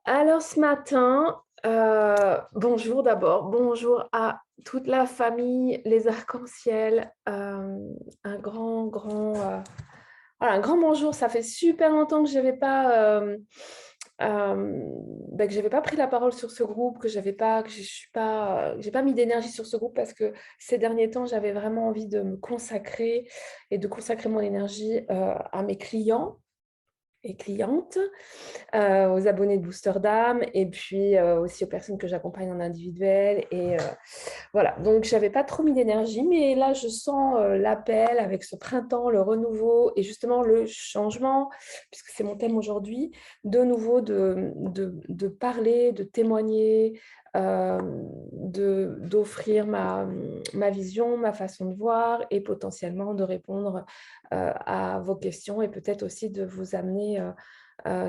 Alors ce matin, bonjour d'abord, bonjour à toute la famille, les arcs-en-ciel, un voilà, un grand bonjour. Ça fait super longtemps que j'avais pas, que j'avais pas pris la parole sur ce groupe, que je suis pas, que j'ai pas mis d'énergie sur ce groupe parce que ces derniers temps, j'avais vraiment envie de me consacrer et de consacrer mon énergie, à mes clients et clientes, aux abonnés de Booster d'âme et puis aussi aux personnes que j'accompagne en individuel. Et voilà, donc j'avais pas trop mis d'énergie, mais là je sens l'appel avec ce printemps, le renouveau et justement le changement, puisque c'est mon thème aujourd'hui, de nouveau de parler, de témoigner, d'offrir ma vision, ma façon de voir et potentiellement de répondre à vos questions et peut-être aussi de vous amener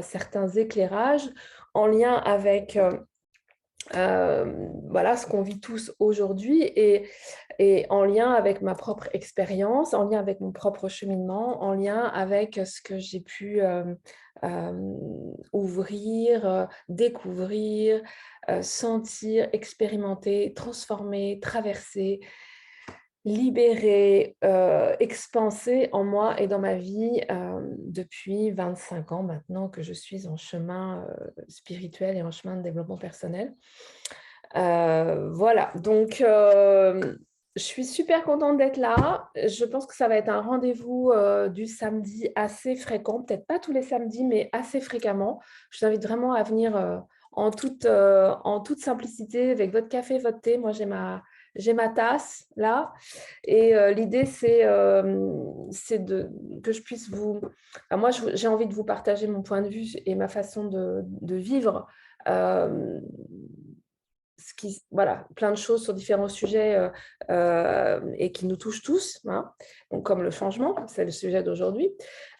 certains éclairages en lien avec voilà, ce qu'on vit tous aujourd'hui et en lien avec ma propre expérience, en lien avec mon propre cheminement, en lien avec ce que j'ai pu ouvrir, découvrir, sentir, expérimenter, transformer, traverser, libérer, expanser en moi et dans ma vie, depuis 25 ans maintenant que je suis en chemin, spirituel et en chemin de développement personnel. Voilà, donc je suis super contente d'être là. Je pense que ça va être un rendez-vous, du samedi assez fréquent, peut-être pas tous les samedis, mais assez fréquemment. Je vous invite vraiment à venir, en toute simplicité avec votre café, votre thé. Moi, j'ai ma tasse là et l'idée c'est que je puisse vous moi j'ai envie de vous partager mon point de vue et ma façon de vivre, hem, voilà, plein de choses sur différents sujets et qui nous touchent tous, hein, donc comme le changement, c'est le sujet d'aujourd'hui.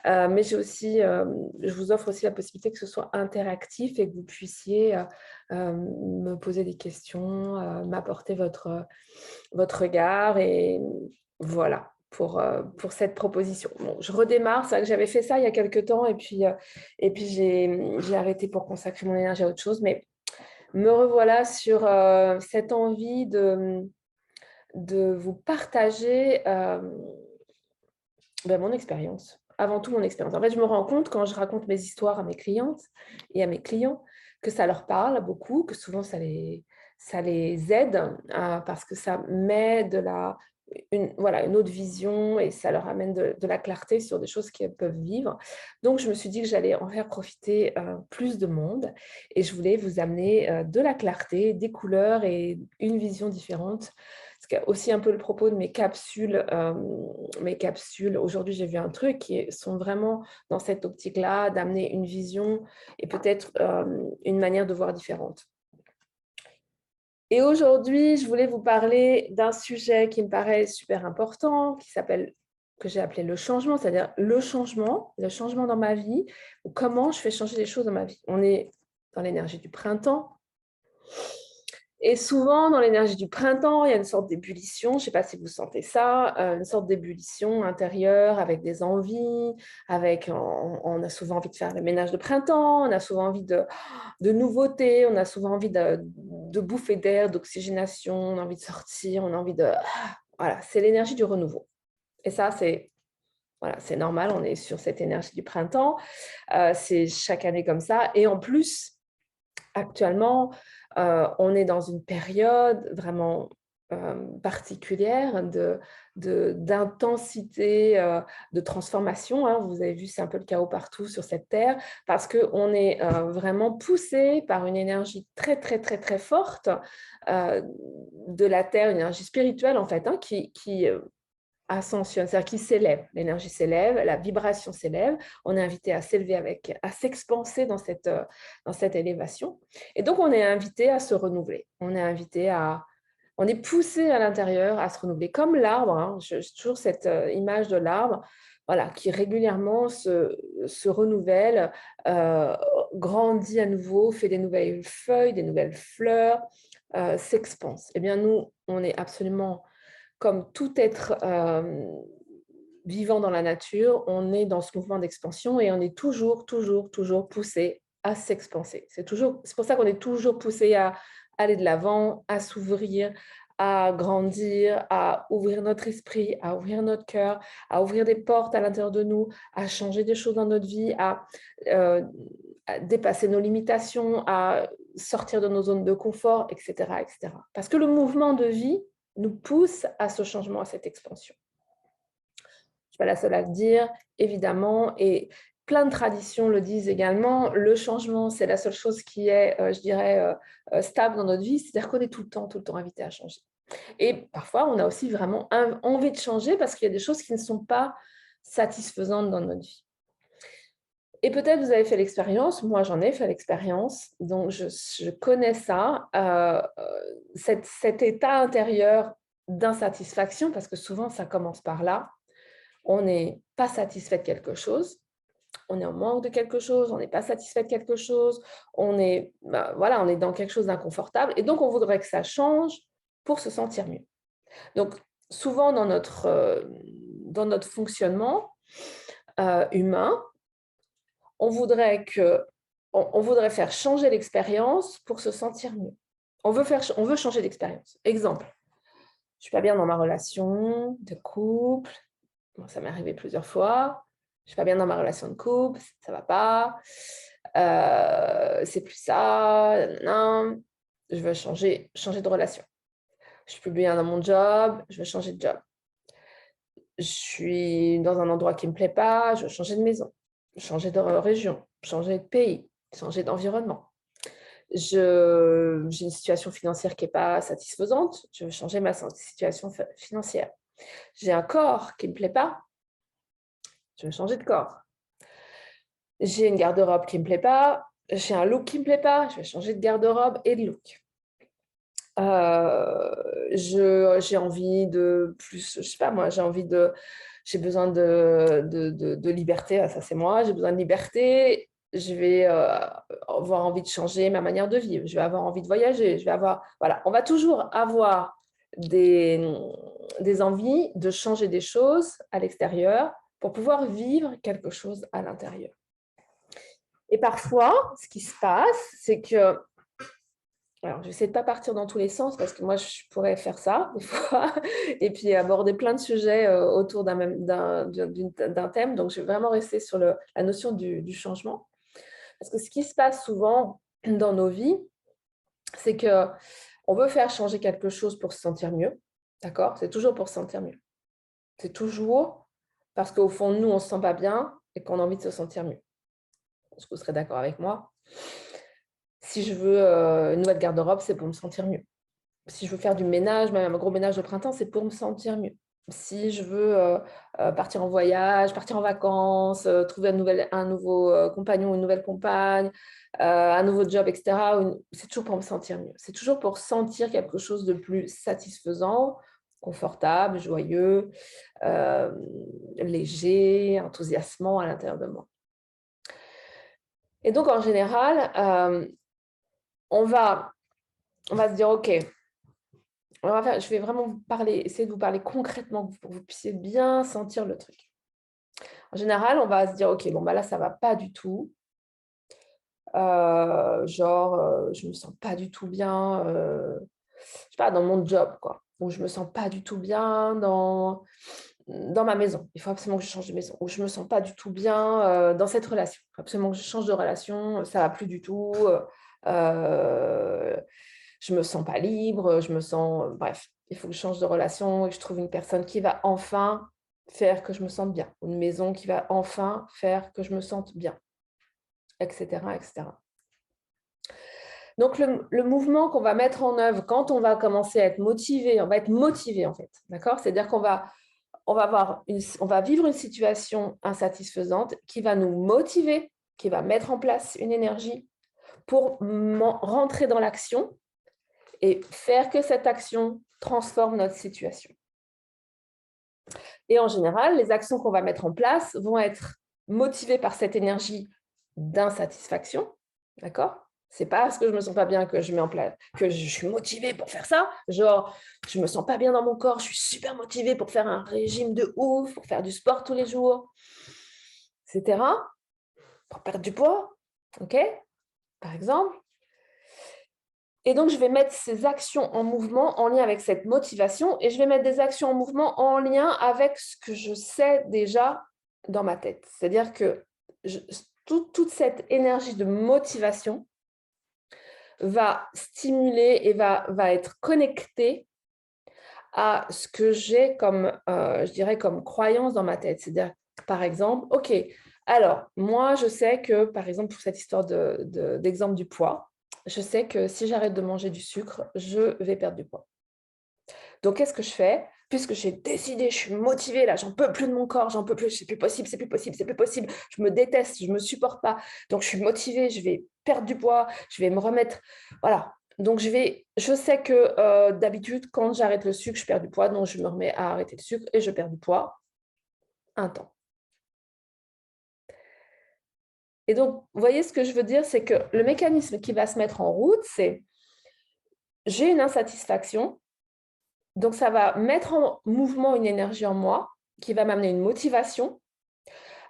Mais je vous offre aussi la possibilité que ce soit interactif et que vous puissiez me poser des questions, m'apporter votre regard et voilà. Pour cette proposition. Bon, je redémarre, c'est vrai que j'avais fait ça il y a quelques temps et puis j'ai arrêté pour consacrer mon énergie à autre chose, mais me revoilà sur cette envie de vous partager mon expérience. Avant tout, mon expérience. En fait, je me rends compte quand je raconte mes histoires à mes clientes et à mes clients que ça leur parle beaucoup, que souvent ça les aide parce que ça met voilà, une autre vision et ça leur amène de la clarté sur des choses qu'elles peuvent vivre. Donc, je me suis dit que j'allais en faire profiter plus de monde et je voulais vous amener de la clarté, des couleurs et une vision différente. C'est aussi un peu le propos de mes capsules. Mes capsules, aujourd'hui, j'ai vu un truc qui sont vraiment dans cette optique-là, d'amener une vision et peut-être une manière de voir différente. Et aujourd'hui, je voulais vous parler d'un sujet qui me paraît super important, que j'ai appelé le changement, c'est-à-dire le changement dans ma vie, ou comment je fais changer les choses dans ma vie. On est dans l'énergie du printemps. Et souvent, dans l'énergie du printemps, il y a une sorte d'ébullition, je ne sais pas si vous sentez ça, une sorte d'ébullition intérieure avec des envies, on a souvent envie de faire le ménage de printemps, on a souvent envie de nouveautés, on a souvent envie de bouffer d'air, d'oxygénation, on a envie de sortir, on a envie de... Voilà, c'est l'énergie du renouveau. Et ça, voilà, c'est normal, on est sur cette énergie du printemps, c'est chaque année comme ça. Et en plus, actuellement, on est dans une période vraiment particulière d'intensité, de transformation, hein. Vous avez vu, c'est un peu le chaos partout sur cette terre parce qu'on est vraiment poussé par une énergie très, très, très, très forte de la terre, une énergie spirituelle en fait, hein, qui ascensionne, c'est-à-dire qui s'élève. L'énergie s'élève, la vibration s'élève. On est invité à s'élever à s'expanser dans cette élévation. Et donc, on est invité à se renouveler. On est poussé à l'intérieur à se renouveler, comme l'arbre, hein. J'ai toujours cette image de l'arbre, voilà, qui régulièrement se renouvelle, euh, grandit à nouveau, fait des nouvelles feuilles, des nouvelles fleurs, s'expanse. Eh bien, nous, on est absolument comme tout être vivant dans la nature, on est dans ce mouvement d'expansion et on est toujours, toujours, toujours poussé. à s'expanser. C'est pour ça qu'on est toujours poussé à aller de l'avant, à s'ouvrir, à grandir, à ouvrir notre esprit, à ouvrir notre cœur, à ouvrir des portes à l'intérieur de nous, à changer des choses dans notre vie, à dépasser nos limitations, à sortir de nos zones de confort, etc., etc. Parce que le mouvement de vie nous pousse à ce changement, à cette expansion. Je ne suis pas la seule à le dire, évidemment, et plein de traditions le disent également. Le changement, c'est la seule chose qui est, je dirais, stable dans notre vie, c'est-à-dire qu'on est tout le temps invité à changer. Et parfois, on a aussi vraiment envie de changer parce qu'il y a des choses qui ne sont pas satisfaisantes dans notre vie. Et peut-être vous avez fait l'expérience, moi j'en ai fait l'expérience, donc je connais ça, cet état intérieur d'insatisfaction, parce que souvent ça commence par là. On n'est pas satisfait de quelque chose, on est en manque de quelque chose, on n'est pas satisfait de quelque chose, on est dans quelque chose d'inconfortable, et donc on voudrait que ça change pour se sentir mieux. Donc souvent dans notre fonctionnement humain, on voudrait faire changer l'expérience pour se sentir mieux. On veut changer d'expérience. Exemple, je ne suis pas bien dans ma relation de couple. Bon, ça m'est arrivé plusieurs fois. Je ne suis pas bien dans ma relation de couple, ça ne va pas. C'est plus ça. Non. Je veux changer de relation. Je ne suis plus bien dans mon job, je veux changer de job. Je suis dans un endroit qui ne me plaît pas, je veux changer de maison, changer de région, changer de pays, changer d'environnement. J'ai une situation financière qui n'est pas satisfaisante, je veux changer ma situation financière. J'ai un corps qui ne me plaît pas, je veux changer de corps. J'ai une garde-robe qui ne me plaît pas, j'ai un look qui ne me plaît pas, je vais changer de garde-robe et de look. J'ai envie de plus, je sais pas moi, j'ai besoin de liberté, ça c'est moi, j'ai besoin de liberté, je vais avoir envie de changer ma manière de vivre, je vais avoir envie de voyager, voilà, on va toujours avoir des envies de changer des choses à l'extérieur pour pouvoir vivre quelque chose à l'intérieur. Et parfois, ce qui se passe, c'est que alors, je vais essayer de ne pas partir dans tous les sens parce que moi, je pourrais faire ça des fois et puis aborder plein de sujets autour d'un thème. Donc, je vais vraiment rester sur la notion du changement. Parce que ce qui se passe souvent dans nos vies, c'est qu'on veut faire changer quelque chose pour se sentir mieux. D'accord? C'est toujours pour se sentir mieux. C'est toujours parce qu'au fond de nous, on ne se sent pas bien et qu'on a envie de se sentir mieux. Est-ce que vous serez d'accord avec moi? Si je veux une nouvelle garde-robe, c'est pour me sentir mieux. Si je veux faire du ménage, même un gros ménage de printemps, c'est pour me sentir mieux. Si je veux partir en voyage, partir en vacances, trouver un nouveau compagnon, une nouvelle compagne, un nouveau job, etc., c'est toujours pour me sentir mieux. C'est toujours pour sentir quelque chose de plus satisfaisant, confortable, joyeux, léger, enthousiasmant à l'intérieur de moi. Et donc, en général, on va se dire, OK, je vais vraiment essayer de vous parler concrètement pour que vous puissiez bien sentir le truc. En général, on va se dire, OK, bon, bah là, ça ne va pas du tout. Je ne me sens pas du tout bien, je sais pas, dans mon job, quoi. Ou je ne me sens pas du tout bien dans ma maison. Il faut absolument que je change de maison. Ou je ne me sens pas du tout bien dans cette relation. Il faut absolument que je change de relation, ça ne va plus du tout. Je ne me sens pas libre, bref, il faut que je change de relation et que je trouve une personne qui va enfin faire que je me sente bien, une maison qui va enfin faire que je me sente bien, etc., etc. Donc, le mouvement qu'on va mettre en œuvre quand on va commencer à être motivé, on va être motivé en fait, d'accord? C'est-à-dire qu'on va vivre une situation insatisfaisante qui va nous motiver, qui va mettre en place une énergie pour rentrer dans l'action et faire que cette action transforme notre situation. Et en général, les actions qu'on va mettre en place vont être motivées par cette énergie d'insatisfaction, d'accord? C'est pas parce que je me sens pas bien que je mets en place, que je suis motivée pour faire ça. Genre, je me sens pas bien dans mon corps, je suis super motivée pour faire un régime de ouf, pour faire du sport tous les jours, etc. Pour perdre du poids, ok? par exemple. Et donc, je vais mettre ces actions en mouvement en lien avec cette motivation et je vais mettre des actions en mouvement en lien avec ce que je sais déjà dans ma tête. C'est-à-dire que toute cette énergie de motivation va stimuler et va être connectée à ce que j'ai comme, je dirais, comme croyance dans ma tête. C'est-à-dire, par exemple, OK, alors, moi, je sais que, par exemple, pour cette histoire d'exemple du poids, je sais que si j'arrête de manger du sucre, je vais perdre du poids. Donc, qu'est-ce que je fais? Puisque j'ai décidé, je suis motivée, là, j'en peux plus de mon corps, j'en peux plus, c'est plus possible, c'est plus possible, c'est plus possible, je me déteste, je me supporte pas. Donc, je suis motivée, je vais perdre du poids, je vais me remettre, voilà. Donc, je sais que d'habitude, quand j'arrête le sucre, je perds du poids, donc je me remets à arrêter le sucre et je perds du poids un temps. Et donc, vous voyez ce que je veux dire, c'est que le mécanisme qui va se mettre en route, c'est j'ai une insatisfaction, donc ça va mettre en mouvement une énergie en moi qui va m'amener une motivation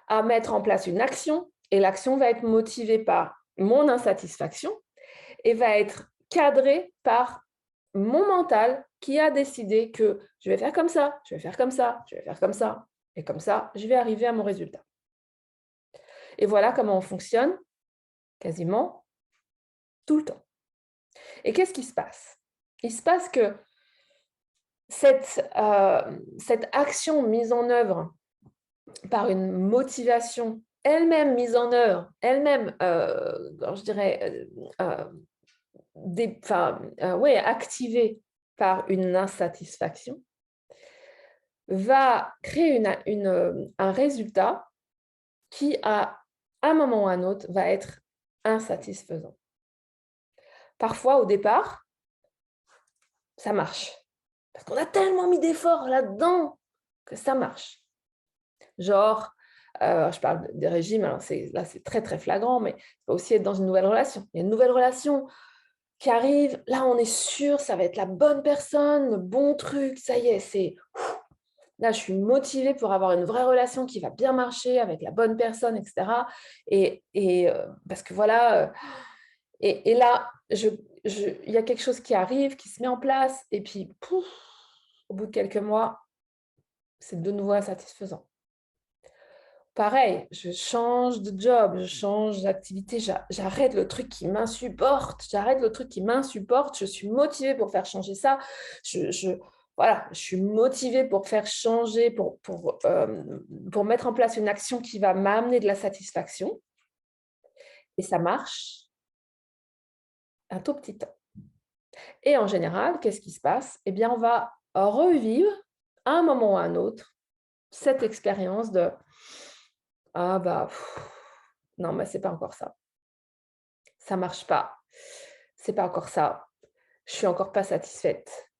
à mettre en place une action et l'action va être motivée par mon insatisfaction et va être cadrée par mon mental qui a décidé que je vais faire comme ça, je vais faire comme ça, je vais faire comme ça et comme ça, je vais arriver à mon résultat. Et voilà comment on fonctionne quasiment tout le temps. Et qu'est-ce qui se passe? Il se passe que cette action mise en œuvre par une motivation elle-même mise en œuvre, elle-même, je dirais, activée par une insatisfaction, va créer un résultat qui, à un moment ou à un autre, va être insatisfaisant. Parfois, au départ, ça marche. Parce qu'on a tellement mis d'efforts là-dedans que ça marche. Genre, je parle des régimes, alors là c'est très très flagrant, mais ça peut aussi être dans une nouvelle relation. Il y a une nouvelle relation qui arrive, là on est sûr, ça va être la bonne personne, le bon truc, ça y est, là je suis motivée pour avoir une vraie relation qui va bien marcher avec la bonne personne, etc. Et parce que voilà, et là, il y a quelque chose qui arrive, qui se met en place, et puis, pouf, au bout de quelques mois, c'est de nouveau insatisfaisant. Pareil, je change de job, je change d'activité, j'arrête le truc qui m'insupporte, je suis motivée pour faire changer ça, voilà, je suis motivée pour faire changer, pour mettre en place une action qui va m'amener de la satisfaction, et ça marche un tout petit temps. Et en général, qu'est-ce qui se passe? Eh bien, on va revivre, à un moment ou à un autre, cette expérience de ah bah, non, mais c'est pas encore ça. Ça marche pas. C'est pas encore ça. Je suis encore pas satisfaite.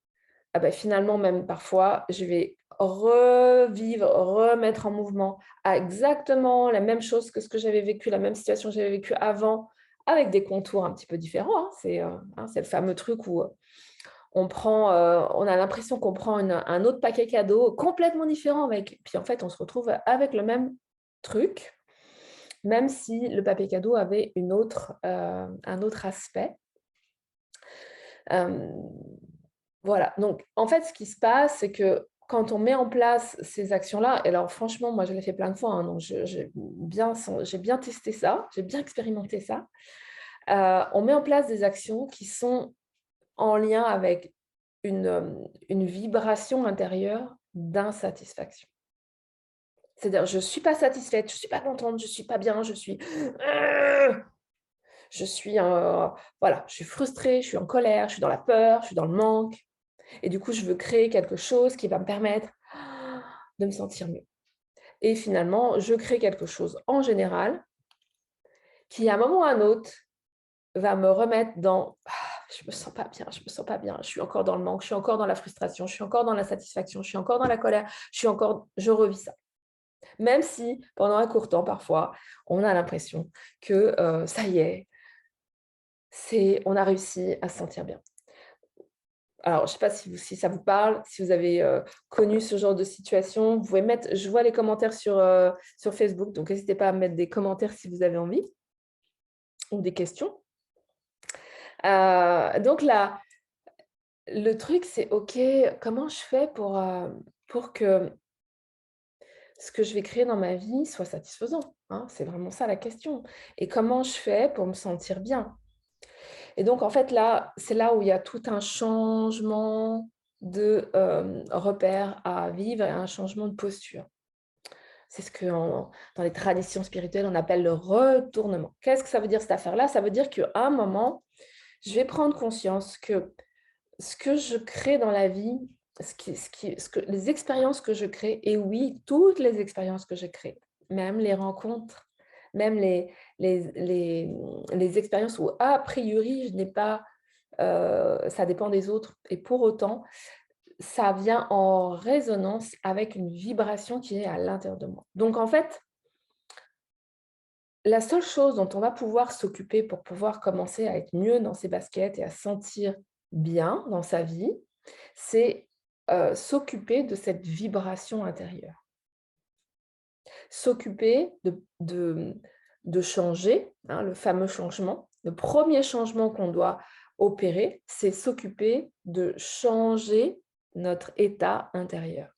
Ah bah, finalement, même parfois, je vais revivre, remettre en mouvement exactement la même chose que ce que j'avais vécu, la même situation que j'avais vécue avant, avec des contours un petit peu différents, hein. C'est le fameux truc où on a l'impression qu'on prend un autre paquet cadeau complètement différent puis en fait, on se retrouve avec le même truc, même si le papier cadeau avait un autre aspect. Voilà, donc en fait, ce qui se passe, c'est que quand on met en place ces actions-là, et alors franchement, moi je l'ai fait plein de fois, hein, donc j'ai bien testé ça, j'ai bien expérimenté ça. On met en place des actions qui sont en lien avec une vibration intérieure d'insatisfaction. C'est-à-dire, je ne suis pas satisfaite, je ne suis pas contente, je ne suis pas bien, je suis voilà, je suis frustrée, je suis en colère, je suis dans la peur, je suis dans le manque. Et du coup, je veux créer quelque chose qui va me permettre de me sentir mieux. Et finalement, je crée quelque chose en général qui, à un moment ou à un autre, va me remettre dans je me sens pas bien, je me sens pas bien, je suis encore dans le manque, je suis encore dans la frustration, je suis encore dans l'insatisfaction, je suis encore dans la colère, je revis ça. Même si, pendant un court temps, parfois, on a l'impression que ça y est, on a réussi à se sentir bien. Alors, je ne sais pas si ça vous parle, si vous avez connu ce genre de situation. Vous pouvez mettre, je vois les commentaires sur Facebook, donc n'hésitez pas à mettre des commentaires si vous avez envie, ou des questions. Donc là, le truc, c'est OK, comment je fais pour que ce que je vais créer dans ma vie soit satisfaisant, hein? C'est vraiment ça la question. Et comment je fais pour me sentir bien? Et donc, en fait, là, c'est là où il y a tout un changement de repère à vivre et un changement de posture. C'est ce que dans les traditions spirituelles, on appelle le retournement. Qu'est-ce que ça veut dire cette affaire-là? Ça veut dire qu'à un moment, je vais prendre conscience que ce que je crée dans la vie, les expériences que je crée, et oui, toutes les expériences que je crée, même les rencontres, même les expériences où a priori je n'ai pas, ça dépend des autres, et pour autant, ça vient en résonance avec une vibration qui est à l'intérieur de moi. Donc en fait, la seule chose dont on va pouvoir s'occuper pour pouvoir commencer à être mieux dans ses baskets et à se sentir bien dans sa vie, c'est, s'occuper de cette vibration intérieure. S'occuper de changer, hein, le fameux changement. Le premier changement qu'on doit opérer, c'est s'occuper de changer notre état intérieur.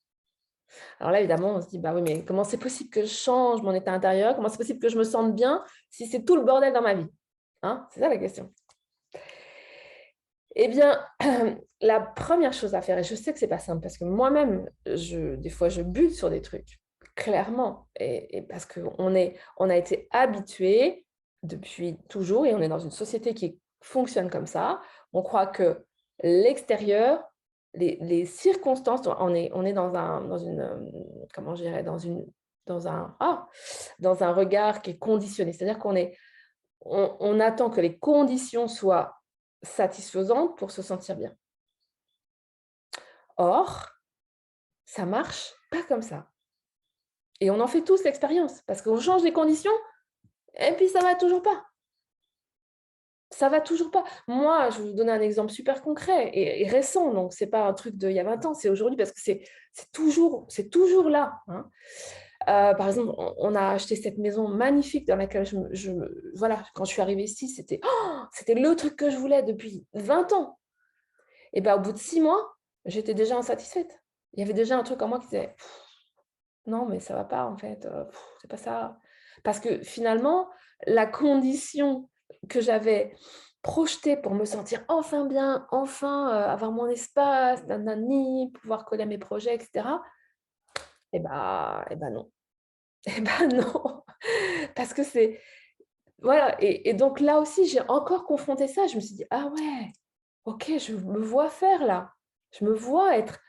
Alors là, évidemment, on se dit: «Bah oui, mais comment c'est possible que je change mon état intérieur? Comment c'est possible que je me sente bien si c'est tout le bordel dans ma vie?» Hein? C'est ça la question. Eh bien, la première chose à faire, et je sais que c'est pas simple parce que moi-même, des fois, je bute sur des trucs, clairement, et parce on a été habitués depuis toujours, et on est dans une société qui fonctionne comme ça. On croit que l'extérieur, les circonstances, on est dans une, comment je dirais? Dans un regard qui est conditionné. C'est-à-dire on attend que les conditions soient satisfaisantes pour se sentir bien. Or, ça marche pas comme ça, et on en fait tous l'expérience parce qu'on change les conditions et puis ça va toujours pas. Ça va toujours pas. Moi, je vais vous donner un exemple super concret et récent, donc c'est pas un truc d'il y a 20 ans, c'est aujourd'hui parce que c'est toujours là, hein. Par exemple, on a acheté cette maison magnifique dans laquelle voilà, quand je suis arrivée ici, c'était le truc que je voulais depuis 20 ans. Et ben, au bout de 6 mois, j'étais déjà insatisfaite. Il y avait déjà un truc en moi qui disait: «Non, mais ça va pas en fait, c'est pas ça». Parce que finalement, la condition que j'avais projetée pour me sentir enfin bien, enfin, avoir mon espace, nanani, pouvoir coller à mes projets et cetera, non. Et ben non. Parce que c'est voilà, et donc là aussi, j'ai encore confronté ça. Je me suis dit: «Ah ouais, OK, je me vois faire là. Je me vois être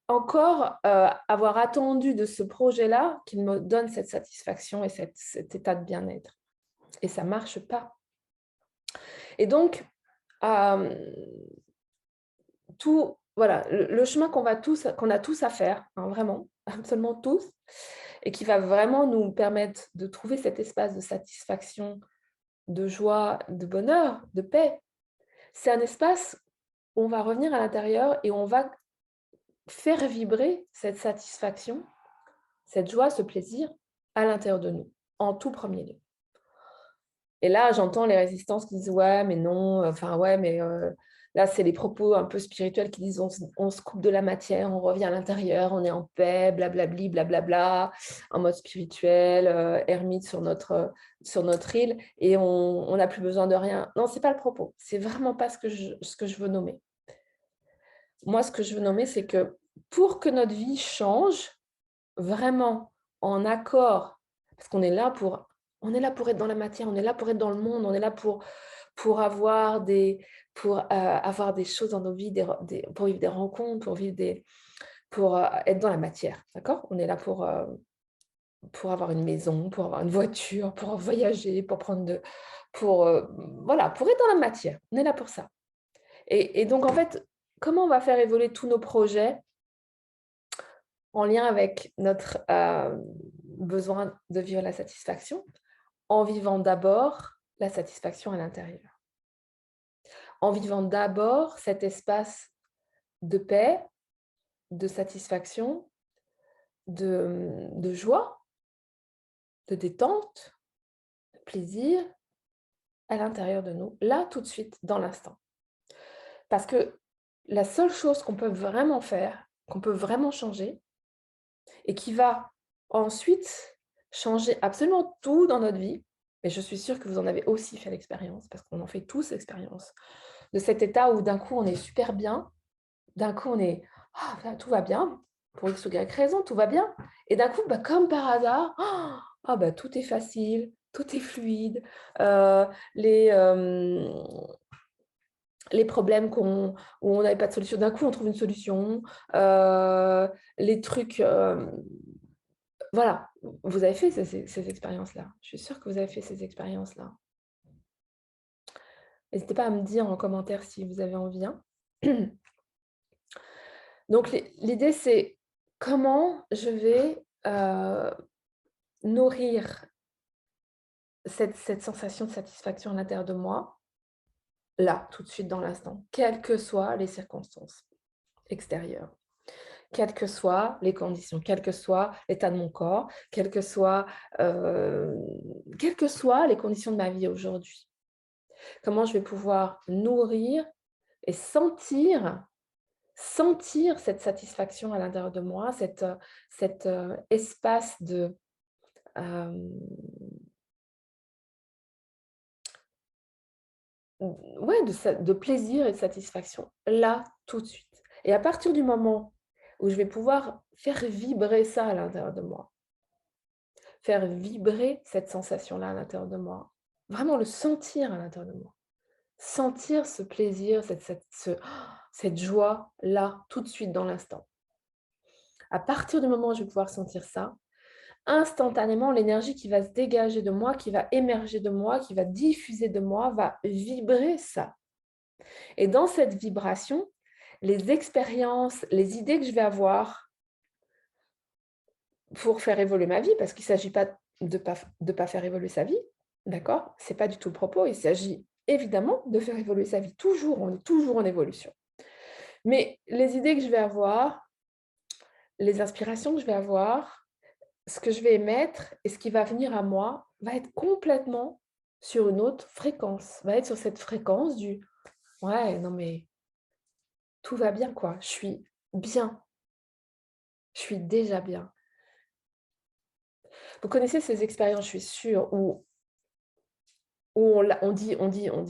encore, avoir attendu de ce projet-là qu'il me donne cette satisfaction et cet état de bien-être, et ça marche pas. Et donc, hem, tout voilà, le chemin qu'on a tous à faire, hein, vraiment, absolument tous, et qui va vraiment nous permettre de trouver cet espace de satisfaction, de joie, de bonheur, de paix. C'est un espace où on va revenir à l'intérieur et on va faire vibrer cette satisfaction, cette joie, ce plaisir à l'intérieur de nous, en tout premier lieu. Et là, j'entends les résistances qui disent: «Ouais, mais non, enfin, ouais, mais là, c'est les propos un peu spirituels qui disent: «On se coupe de la matière, on revient à l'intérieur, on est en paix, blablabli, blablabla», en mode spirituel, ermite sur notre île, et on n'a plus besoin de rien. Non, c'est pas le propos. C'est vraiment pas ce que je veux nommer. Moi, ce que je veux nommer, c'est que pour que notre vie change vraiment en accord, parce on est là pour être dans la matière, on est là pour être dans le monde, on est là pour avoir des choses dans nos vies, pour vivre des rencontres, pour être dans la matière, d'accord? On est là pour avoir une maison, pour avoir une voiture, pour voyager, pour voilà, pour être dans la matière. On est là pour ça. Et donc en fait, comment on va faire évoluer tous nos projets en lien avec notre, besoin de vivre la satisfaction? En vivant d'abord la satisfaction à l'intérieur. En vivant d'abord cet espace de paix, de satisfaction, de joie, de détente, de plaisir, à l'intérieur de nous, là, tout de suite, dans l'instant. Parce que la seule chose qu'on peut vraiment faire, qu'on peut vraiment changer, et qui va ensuite changer absolument tout dans notre vie, et je suis sûre que vous en avez aussi fait l'expérience, parce qu'on en fait tous l'expérience, de cet état où d'un coup on est super bien, d'un coup on est ah, tout va bien, pour X ou Y raison, tout va bien, et d'un coup, comme par hasard, tout est facile, tout est fluide, euh, les, euh, les problèmes où on n'avait pas de solution, d'un coup on trouve une solution, les trucs, voilà, vous avez fait ces expériences-là. Je suis sûre que vous avez fait ces expériences-là. N'hésitez pas à me dire en commentaire si vous avez envie, hein. Donc l'idée, c'est comment je vais nourrir cette sensation de satisfaction à l'intérieur de moi, là, tout de suite dans l'instant, quelles que soient les circonstances extérieures, quelles que soient les conditions, quel que soit l'état de mon corps, quelles que soient les conditions de ma vie aujourd'hui. Comment je vais pouvoir nourrir et sentir cette satisfaction à l'intérieur de moi, cet espace de plaisir et de satisfaction, là, tout de suite. Et à partir du moment où je vais pouvoir faire vibrer ça à l'intérieur de moi, faire vibrer cette sensation-là à l'intérieur de moi, vraiment le sentir à l'intérieur de moi, sentir ce plaisir, cette joie-là, tout de suite dans l'instant. À partir du moment où je vais pouvoir sentir ça, instantanément, l'énergie qui va se dégager de moi, qui va émerger de moi, qui va diffuser de moi, va vibrer ça. Et dans cette vibration, les expériences, les idées que je vais avoir pour faire évoluer ma vie, parce qu'il ne s'agit pas de pas faire évoluer sa vie, d'accord? Ce n'est pas du tout le propos, il s'agit évidemment de faire évoluer sa vie. Toujours, on est toujours en évolution. Mais les idées que je vais avoir, les inspirations que je vais avoir, ce que je vais émettre et ce qui va venir à moi va être complètement sur une autre fréquence, va être sur cette fréquence du « ouais, non mais tout va bien quoi, je suis bien, je suis déjà bien ». Vous connaissez ces expériences, je suis sûre, où on dit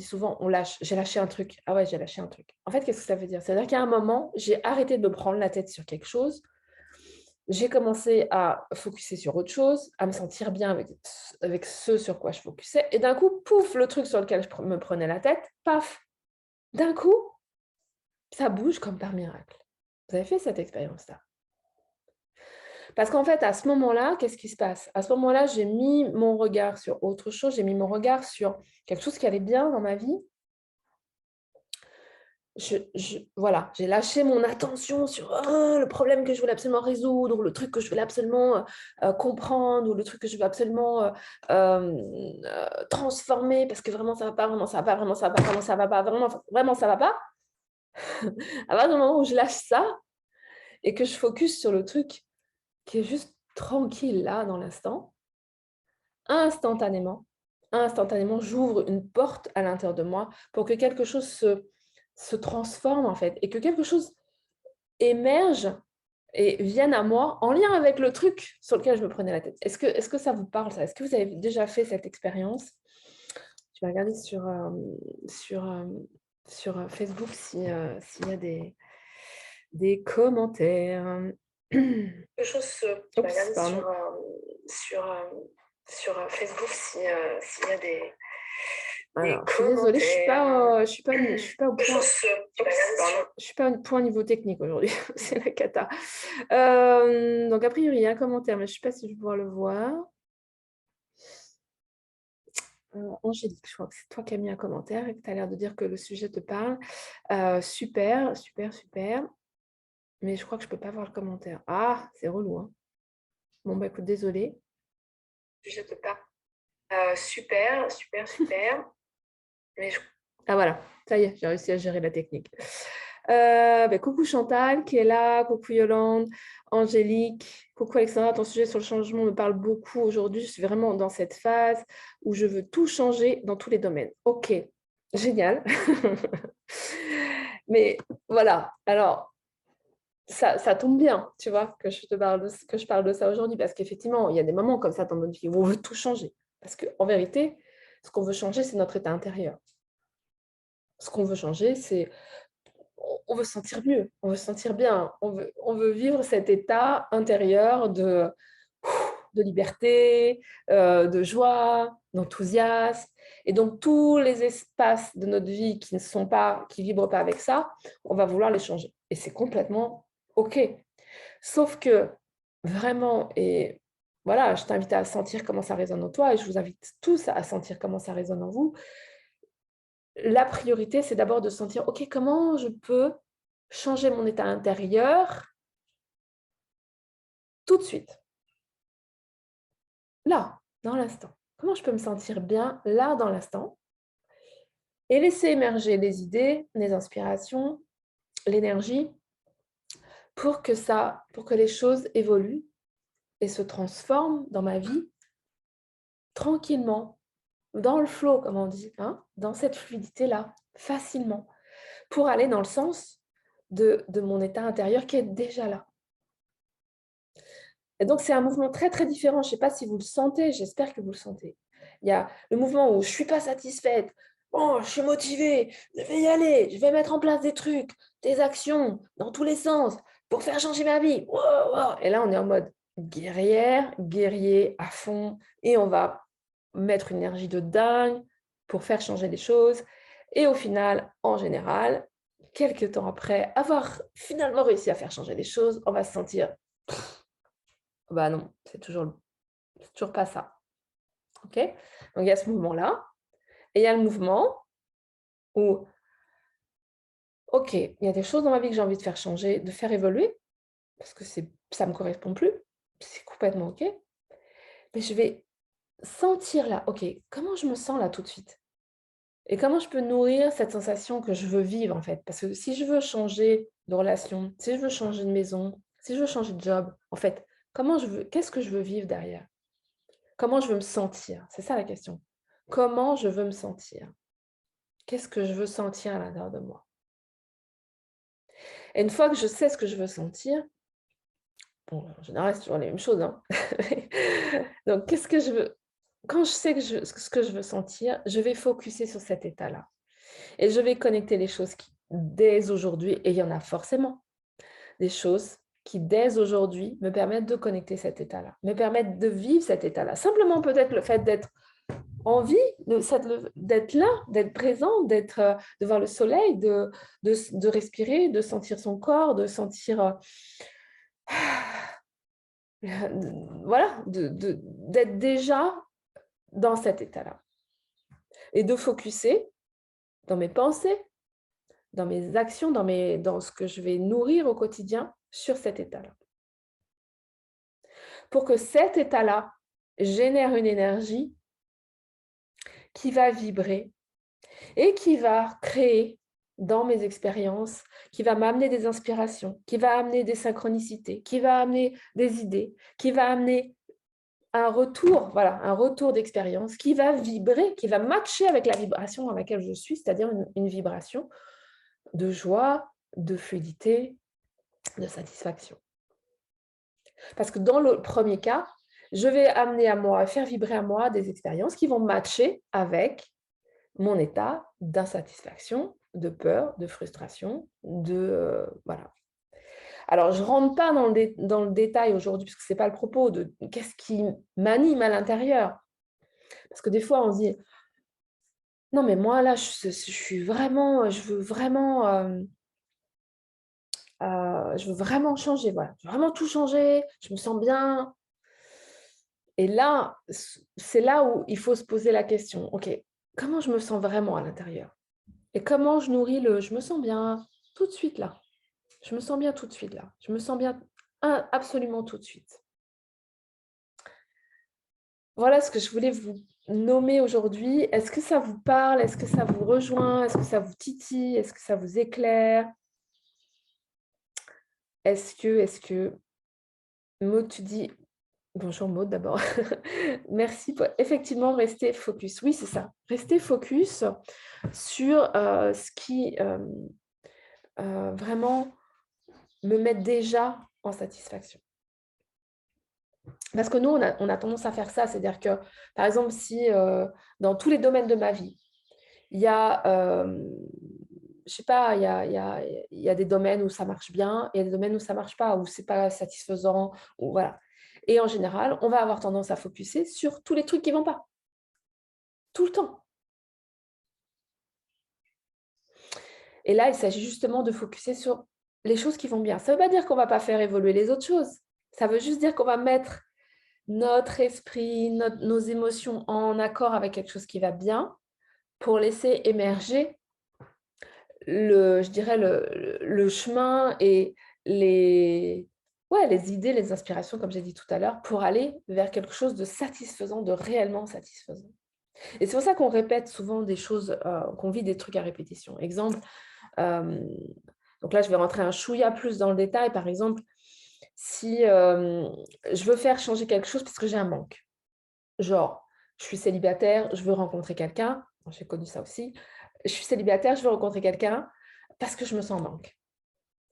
souvent on lâche, j'ai lâché un truc. Ah ouais, j'ai lâché un truc. En fait, qu'est-ce que ça veut dire? Ça veut dire qu'à un moment, j'ai arrêté de me prendre la tête sur quelque chose. J'ai commencé à focuser sur autre chose, à me sentir bien avec ce sur quoi je focusais. Et d'un coup, pouf, le truc sur lequel je me prenais la tête, paf, d'un coup, ça bouge comme par miracle. Vous avez fait cette expérience-là? Parce qu'en fait, à ce moment-là, qu'est-ce qui se passe? À ce moment-là, j'ai mis mon regard sur autre chose, j'ai mis mon regard sur quelque chose qui allait bien dans ma vie. Voilà, j'ai lâché mon attention sur le problème que je voulais absolument résoudre, ou le truc que je voulais absolument comprendre, ou le truc que je veux absolument transformer, parce que vraiment ça va pas, vraiment ça va pas, vraiment ça va pas, vraiment ça va pas, vraiment ça va pas. À partir du moment où je lâche ça et que je focus sur le truc qui est juste tranquille là dans l'instant, instantanément, j'ouvre une porte à l'intérieur de moi pour que quelque chose se transforme en fait, et que quelque chose émerge et vienne à moi en lien avec le truc sur lequel je me prenais la tête. Est-ce que ça vous parle, ça? Est-ce que vous avez déjà fait cette expérience? Je vais regarder sur Facebook s'il y a des commentaires. Quelque chose Oups, pardon. Sur Facebook s'il y a alors, je suis désolée, je suis pas au point. Je suis pas au point niveau technique aujourd'hui, c'est la cata. Donc a priori, il y a un commentaire, mais je ne sais pas si je vais pouvoir le voir. Angélique, je crois que c'est toi qui as mis un commentaire et que tu as l'air de dire que le sujet te parle. Super. Mais je crois que je ne peux pas voir le commentaire. Ah, c'est relou, hein. Bon, bah écoute, désolée. Le sujet te parle. Super. Mais ah voilà, ça y est, j'ai réussi à gérer la technique. Coucou Chantal qui est là, coucou Yolande, Angélique, coucou Alexandra, ton sujet sur le changement me parle beaucoup aujourd'hui. Je suis vraiment dans cette phase où je veux tout changer dans tous les domaines. Ok, génial. Mais voilà, alors ça tombe bien, tu vois, que je parle de ça aujourd'hui parce qu'effectivement, il y a des moments comme ça dans notre vie où on veut tout changer. Parce qu'en vérité, ce qu'on veut changer, c'est notre état intérieur. Ce qu'on veut changer, c'est on veut se sentir mieux, on veut se sentir bien, on veut vivre cet état intérieur de liberté, de joie, d'enthousiasme. Et donc, tous les espaces de notre vie qui ne vibrent pas avec ça, on va vouloir les changer. Et c'est complètement OK. Sauf que vraiment, et voilà, je t'invite à sentir comment ça résonne en toi et je vous invite tous à sentir comment ça résonne en vous. La priorité, c'est d'abord de sentir, OK, comment je peux changer mon état intérieur tout de suite, là, dans l'instant. Comment je peux me sentir bien là, dans l'instant, et laisser émerger les idées, les inspirations, l'énergie pour que les choses évoluent et se transforment dans ma vie tranquillement, dans le flow, comme on dit, hein, dans cette fluidité-là, facilement, pour aller dans le sens de mon état intérieur qui est déjà là. Et donc, c'est un mouvement très, très différent. Je ne sais pas si vous le sentez, j'espère que vous le sentez. Il y a le mouvement où je ne suis pas satisfaite, oh, je suis motivée, je vais y aller, je vais mettre en place des trucs, des actions dans tous les sens pour faire changer ma vie. Wow, wow. Et là, on est en mode guerrière, guerrier à fond, et on va mettre une énergie de dingue pour faire changer les choses. Et au final, en général, quelques temps après avoir finalement réussi à faire changer les choses, on va se sentir bah non, c'est toujours pas ça. OK? Donc, il y a ce mouvement-là. Et il y a le mouvement où, OK, il y a des choses dans ma vie que j'ai envie de faire changer, de faire évoluer, parce que ça ne me correspond plus. C'est complètement OK. Mais je vais sentir là, OK, comment je me sens là tout de suite? Et comment je peux nourrir cette sensation que je veux vivre, en fait? Parce que si je veux changer de relation, si je veux changer de maison, si je veux changer de job, en fait, qu'est-ce que je veux vivre derrière? Comment je veux me sentir? C'est ça la question. Comment je veux me sentir? Qu'est-ce que je veux sentir à l'intérieur de moi? Et une fois que je sais ce que je veux sentir, bon, en général, c'est toujours les mêmes choses, hein. Donc, qu'est-ce que je veux? Quand je sais ce que je veux sentir, je vais focuser sur cet état-là. Et je vais connecter les choses qui, dès aujourd'hui, et il y en a forcément, des choses qui, dès aujourd'hui, me permettent de connecter cet état-là, me permettent de vivre cet état-là. Simplement, peut-être le fait d'être en vie, d'être là, d'être présent, de voir le soleil, de respirer, de sentir son corps, de sentir... voilà, d'être déjà dans cet état-là. Et de focuser dans mes pensées, dans mes actions, dans ce que je vais nourrir au quotidien sur cet état-là. Pour que cet état-là génère une énergie qui va vibrer et qui va créer dans mes expériences, qui va m'amener des inspirations, qui va amener des synchronicités, qui va amener des idées, qui va amener un retour d'expérience qui va vibrer, qui va matcher avec la vibration dans laquelle je suis, c'est-à-dire une vibration de joie, de fluidité, de satisfaction. Parce que dans le premier cas, je vais amener à moi, faire vibrer à moi des expériences qui vont matcher avec mon état d'insatisfaction, de peur, de frustration, voilà. Alors, je ne rentre pas dans le détail aujourd'hui, parce que ce n'est pas le propos de qu'est-ce qui m'anime à l'intérieur. Parce que des fois, on se dit, non, mais moi, là, je veux vraiment changer, voilà. Je veux vraiment tout changer, je me sens bien. Et là, c'est là où il faut se poser la question, OK, comment je me sens vraiment à l'intérieur? Et comment je nourris je me sens bien tout de suite là. Je me sens bien tout de suite là. Je me sens bien absolument tout de suite. Voilà ce que je voulais vous nommer aujourd'hui. Est-ce que ça vous parle? Est-ce que ça vous rejoint? Est-ce que ça vous titille? Est-ce que ça vous éclaire? est-ce que, Maud, tu dis, bonjour Maud d'abord, merci pour effectivement rester focus. Oui, c'est ça, rester focus sur ce qui vraiment me met déjà en satisfaction. Parce que nous, on a tendance à faire ça, c'est-à-dire que, par exemple, si dans tous les domaines de ma vie, il y a, je sais pas, il y a des domaines où ça marche bien, et il y a des domaines où ça marche pas, où c'est pas satisfaisant, ou voilà. Et en général, on va avoir tendance à focuser sur tous les trucs qui vont pas, tout le temps. Et là, il s'agit justement de focuser sur les choses qui vont bien. Ça ne veut pas dire qu'on va pas faire évoluer les autres choses. Ça veut juste dire qu'on va mettre notre esprit, nos émotions en accord avec quelque chose qui va bien pour laisser émerger je dirais le chemin et les idées, les inspirations, comme j'ai dit tout à l'heure, pour aller vers quelque chose de satisfaisant, de réellement satisfaisant. Et c'est pour ça qu'on répète souvent des choses, qu'on vit des trucs à répétition. Exemple, donc là, je vais rentrer un chouïa plus dans le détail. Par exemple, si je veux faire changer quelque chose parce que j'ai un manque. Genre, je suis célibataire, je veux rencontrer quelqu'un. J'ai connu ça aussi. Je suis célibataire, je veux rencontrer quelqu'un parce que je me sens en manque.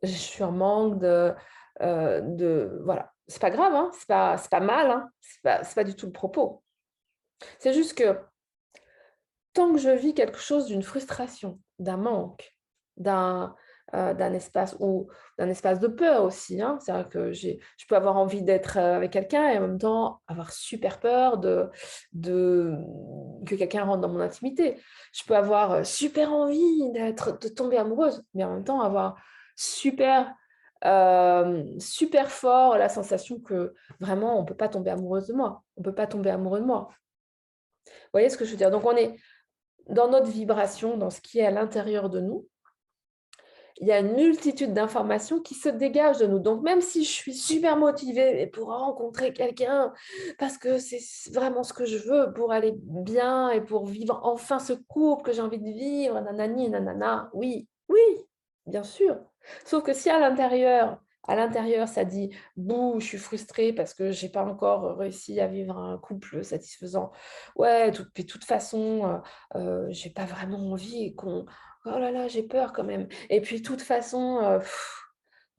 Je suis en manque voilà. C'est pas grave, hein, c'est pas mal, hein, c'est pas du tout le propos. C'est juste que tant que je vis quelque chose d'une frustration, d'un manque, d'un espace ou d'un espace de peur aussi, hein. C'est-à-dire que je peux avoir envie d'être avec quelqu'un et en même temps avoir super peur que quelqu'un rentre dans mon intimité. Je peux avoir super envie de tomber amoureuse, mais en même temps avoir super fort la sensation que vraiment on ne peut pas tomber amoureuse de moi. On ne peut pas tomber amoureux de moi. Vous voyez ce que je veux dire? Donc on est dans notre vibration, dans ce qui est à l'intérieur de nous, il y a une multitude d'informations qui se dégagent de nous. Donc, même si je suis super motivée pour rencontrer quelqu'un, parce que c'est vraiment ce que je veux pour aller bien et pour vivre enfin ce couple que j'ai envie de vivre, nanani, nanana, oui, oui, bien sûr. Sauf que si à l'intérieur, ça dit « Bouh, je suis frustrée parce que je n'ai pas encore réussi à vivre un couple satisfaisant. Ouais, puis de toute façon, je n'ai pas vraiment envie qu'on... Oh là là, j'ai peur quand même. Et puis, de toute façon,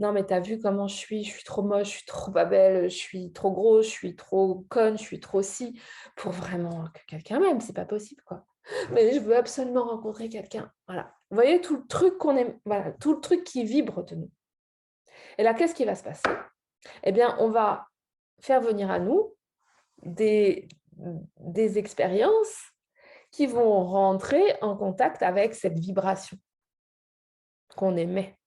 non, mais t'as vu comment je suis trop moche, je suis trop pas belle, je suis trop grosse, je suis trop conne, je suis trop si, pour vraiment que quelqu'un m'aime, c'est pas possible, quoi. Mais je veux absolument rencontrer quelqu'un. Voilà. Vous voyez tout le truc qu'on aime, voilà, tout le truc qui vibre de nous. Et là, qu'est-ce qui va se passer? Eh bien, on va faire venir à nous des expériences qui vont rentrer en contact avec cette vibration qu'on émet.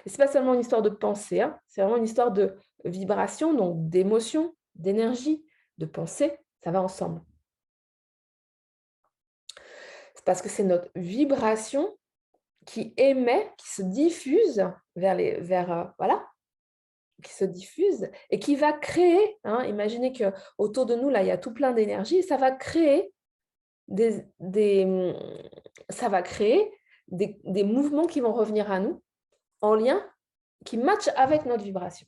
Et ce n'est pas seulement une histoire de pensée, hein, c'est vraiment une histoire de vibration, donc d'émotion, d'énergie, de pensée, ça va ensemble. C'est parce que c'est notre vibration qui émet, qui se diffuse voilà, qui se diffuse et qui va créer, hein, imaginez qu'autour de nous, là, il y a tout plein d'énergie, ça va créer ça va créer des mouvements qui vont revenir à nous en lien, qui matchent avec notre vibration.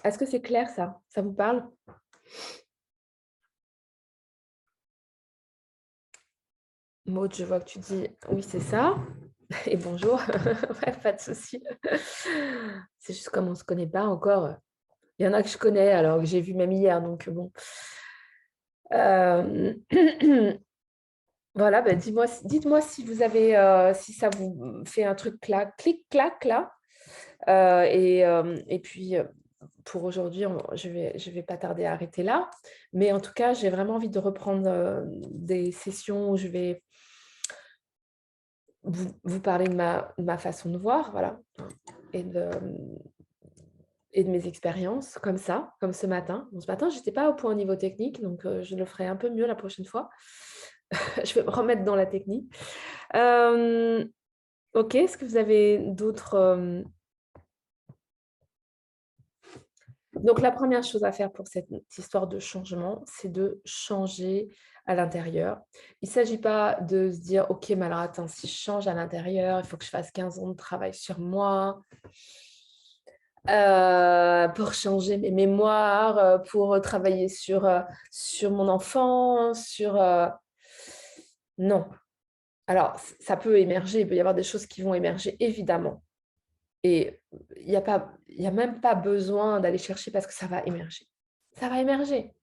Est-ce que c'est clair ça? Ça vous parle? Maud, je vois que tu dis oui, c'est ça. Et bonjour. Ouais, pas de souci. C'est juste comme on ne se connaît pas encore. Il y en a que je connais, alors que j'ai vu même hier, donc bon. Voilà, ben dites-moi si vous avez, si ça vous fait un truc clic-clac là. Et puis, pour aujourd'hui, je vais pas tarder à arrêter là. Mais en tout cas, j'ai vraiment envie de reprendre des sessions où je vais vous parler de ma façon de voir, voilà, et de mes expériences, comme ça, comme ce matin. Bon, ce matin, je n'étais pas au point au niveau technique, donc je le ferai un peu mieux la prochaine fois. Je vais me remettre dans la technique. Ok, est-ce que vous avez d'autres Donc, la première chose à faire pour cette histoire de changement, c'est de changer à l'intérieur. Il ne s'agit pas de se dire, OK, mais alors attends, si je change à l'intérieur, il faut que je fasse 15 ans de travail sur moi pour changer mes mémoires, pour travailler sur mon enfance, Non. Alors, ça peut émerger, il peut y avoir des choses qui vont émerger, évidemment. Et il y a même pas besoin d'aller chercher parce que ça va émerger. Ça va émerger,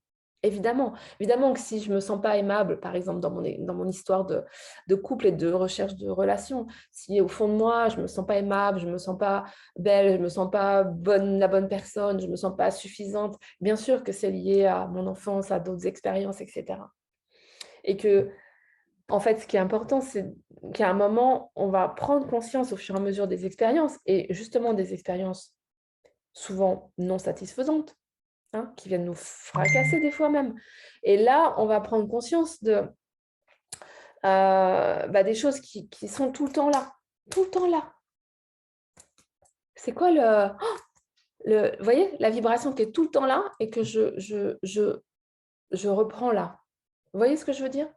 évidemment. Évidemment que si je ne me sens pas aimable, par exemple, dans mon histoire de couple et de recherche de relations, si au fond de moi, je ne me sens pas aimable, je ne me sens pas belle, je ne me sens pas la bonne personne, je ne me sens pas suffisante, bien sûr que c'est lié à mon enfance, à d'autres expériences, etc. Et que en fait, ce qui est important, c'est qu'à un moment, on va prendre conscience au fur et à mesure des expériences, et justement des expériences souvent non satisfaisantes, hein, qui viennent nous fracasser des fois même. Et là, on va prendre conscience des choses qui sont tout le temps là. Tout le temps là. C'est quoi vous voyez, la vibration qui est tout le temps là et que je reprends là. Vous voyez ce que je veux dire?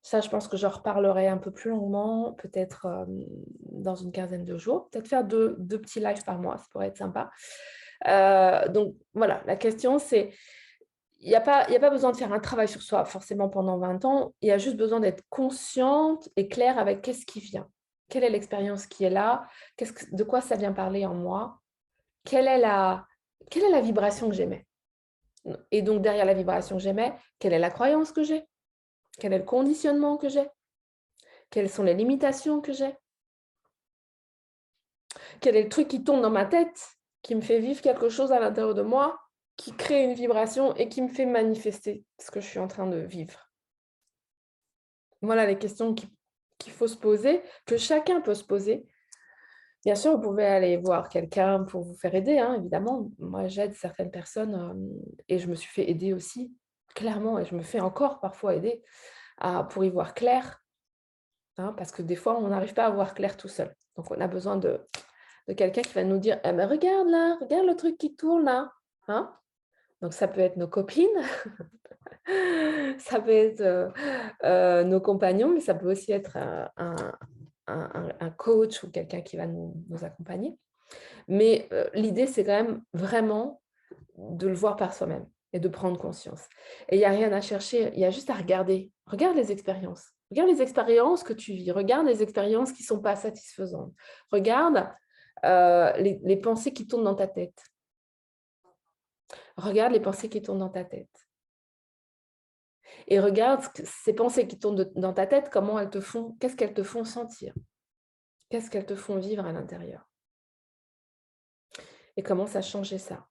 Ça, je pense que j'en reparlerai un peu plus longuement, peut-être dans une quinzaine de jours. Peut-être faire deux petits lives par mois, ça pourrait être sympa. Donc, voilà, la question, c'est, il n'y a pas besoin de faire un travail sur soi forcément pendant 20 ans. Il y a juste besoin d'être consciente et claire avec qu'est-ce qui vient. Quelle est l'expérience qui est là? De quoi ça vient parler en moi? Quelle est la vibration que j'émets? Et donc, derrière la vibration que j'émets, quelle est la croyance que j'ai? Quel est le conditionnement que j'ai? Quelles sont les limitations que j'ai? Quel est le truc qui tourne dans ma tête, qui me fait vivre quelque chose à l'intérieur de moi, qui crée une vibration et qui me fait manifester ce que je suis en train de vivre? Voilà les questions qu'il faut se poser, que chacun peut se poser. Bien sûr, vous pouvez aller voir quelqu'un pour vous faire aider, hein, évidemment. Moi, j'aide certaines personnes et je me suis fait aider aussi, clairement, et je me fais encore parfois aider pour y voir clair, hein, parce que des fois, on n'arrive pas à voir clair tout seul. Donc, on a besoin de quelqu'un qui va nous dire eh ben, regarde là, regarde le truc qui tourne là. Hein. Donc, ça peut être nos copines, ça peut être nos compagnons, mais ça peut aussi être un coach ou quelqu'un qui va nous accompagner. Mais l'idée, c'est quand même vraiment de le voir par soi-même et de prendre conscience. Et il n'y a rien à chercher, il y a juste à regarder. Regarde les expériences. Regarde les expériences que tu vis. Regarde les expériences qui ne sont pas satisfaisantes. Regarde les pensées qui tournent dans ta tête. Regarde les pensées qui tournent dans ta tête. Et regarde ces pensées qui tournent dans ta tête, comment elles te font, qu'est-ce qu'elles te font sentir? Qu'est-ce qu'elles te font vivre à l'intérieur? Et commence à changer ça.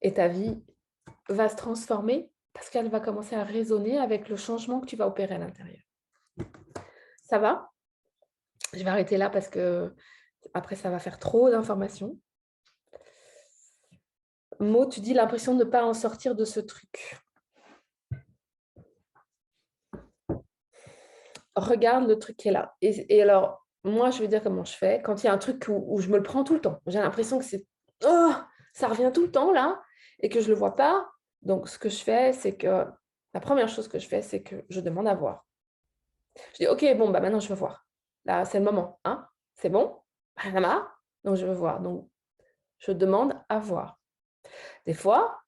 Et ta vie va se transformer parce qu'elle va commencer à résonner avec le changement que tu vas opérer à l'intérieur. Ça va? Je vais arrêter là parce que après ça va faire trop d'informations. Maud, tu dis l'impression de ne pas en sortir de ce truc. Regarde le truc qui est là. Et alors, moi, je vais dire comment je fais. Quand il y a un truc où je me le prends tout le temps, j'ai l'impression que ça revient tout le temps là et que je ne le vois pas. Donc, ce que je fais, c'est que la première chose que je fais, c'est que je demande à voir. Je dis, OK, bon, bah, maintenant, je veux voir. Là, c'est le moment. Hein? C'est bon? Ça marche? Donc, je veux voir. Donc, je demande à voir. Des fois,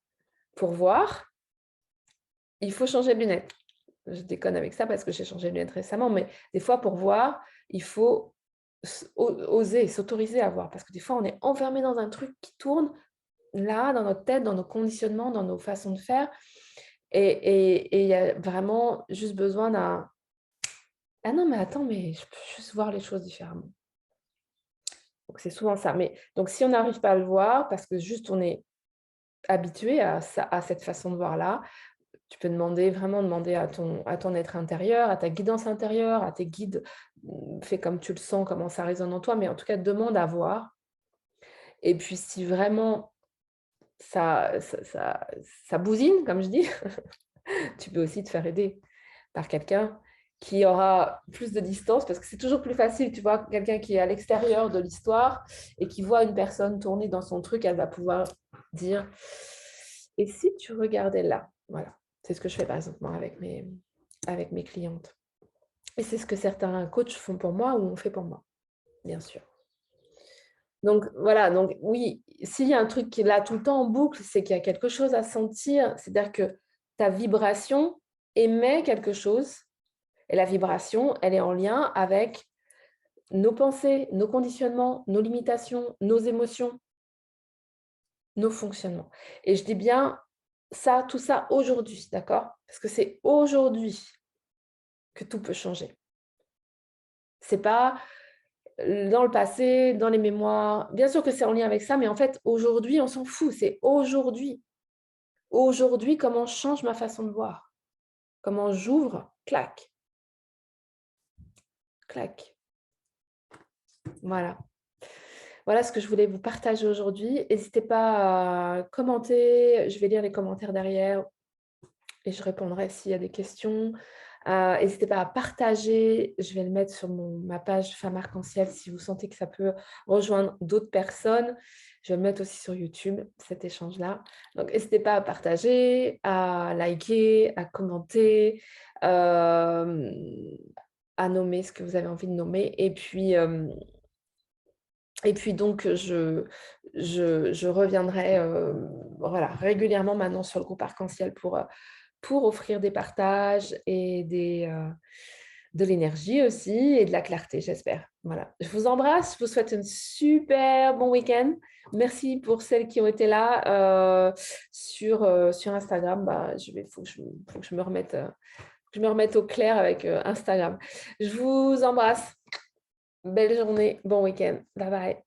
pour voir, il faut changer de lunettes. Je déconne avec ça parce que j'ai changé de lunettes récemment, mais des fois, pour voir, il faut oser, s'autoriser à voir. Parce que des fois, on est enfermé dans un truc qui tourne là, dans notre tête, dans nos conditionnements, dans nos façons de faire. Et il y a vraiment juste besoin d'un... Ah non, mais attends, mais je peux juste voir les choses différemment. Donc, c'est souvent ça. Mais donc, si on n'arrive pas à le voir, parce que juste on est habitué à cette façon de voir-là, tu peux vraiment demander à ton être intérieur, à ta guidance intérieure, à tes guides, fais comme tu le sens, comment ça résonne en toi, mais en tout cas, demande à voir. Et puis, si vraiment ça bousine, comme je dis, tu peux aussi te faire aider par quelqu'un qui aura plus de distance, parce que c'est toujours plus facile, tu vois, quelqu'un qui est à l'extérieur de l'histoire et qui voit une personne tourner dans son truc, elle va pouvoir dire, et si tu regardais là, voilà, c'est ce que je fais par exemple moi avec mes clientes. Et c'est ce que certains coachs font pour moi ou ont fait pour moi, bien sûr. Donc voilà, donc oui, s'il y a un truc qui est là tout le temps en boucle, c'est qu'il y a quelque chose à sentir, c'est-à-dire que ta vibration émet quelque chose et la vibration, elle est en lien avec nos pensées, nos conditionnements, nos limitations, nos émotions, nos fonctionnements. Et je dis bien ça, tout ça aujourd'hui, d'accord? Parce que c'est aujourd'hui que tout peut changer. C'est pas dans le passé, dans les mémoires. Bien sûr que c'est en lien avec ça, mais en fait, aujourd'hui, on s'en fout. C'est aujourd'hui. Aujourd'hui, comment je change ma façon de voir? Comment j'ouvre? Clac, clac. Voilà. Voilà ce que je voulais vous partager aujourd'hui. N'hésitez pas à commenter. Je vais lire les commentaires derrière et je répondrai s'il y a des questions. N'hésitez pas à partager. Je vais le mettre sur ma page Femme Arc-en-Ciel si vous sentez que ça peut rejoindre d'autres personnes. Je vais le mettre aussi sur YouTube, cet échange-là. Donc, n'hésitez pas à partager, à liker, à commenter, à nommer ce que vous avez envie de nommer. Et puis donc, je reviendrai voilà, régulièrement maintenant sur le groupe Arc-en-Ciel pour offrir des partages et de l'énergie aussi et de la clarté, j'espère. Voilà. Je vous embrasse, je vous souhaite un super bon week-end. Merci pour celles qui ont été là sur Instagram. Bah, faut que je me remette au clair avec Instagram. Je vous embrasse. Belle journée, bon week-end. Bye bye.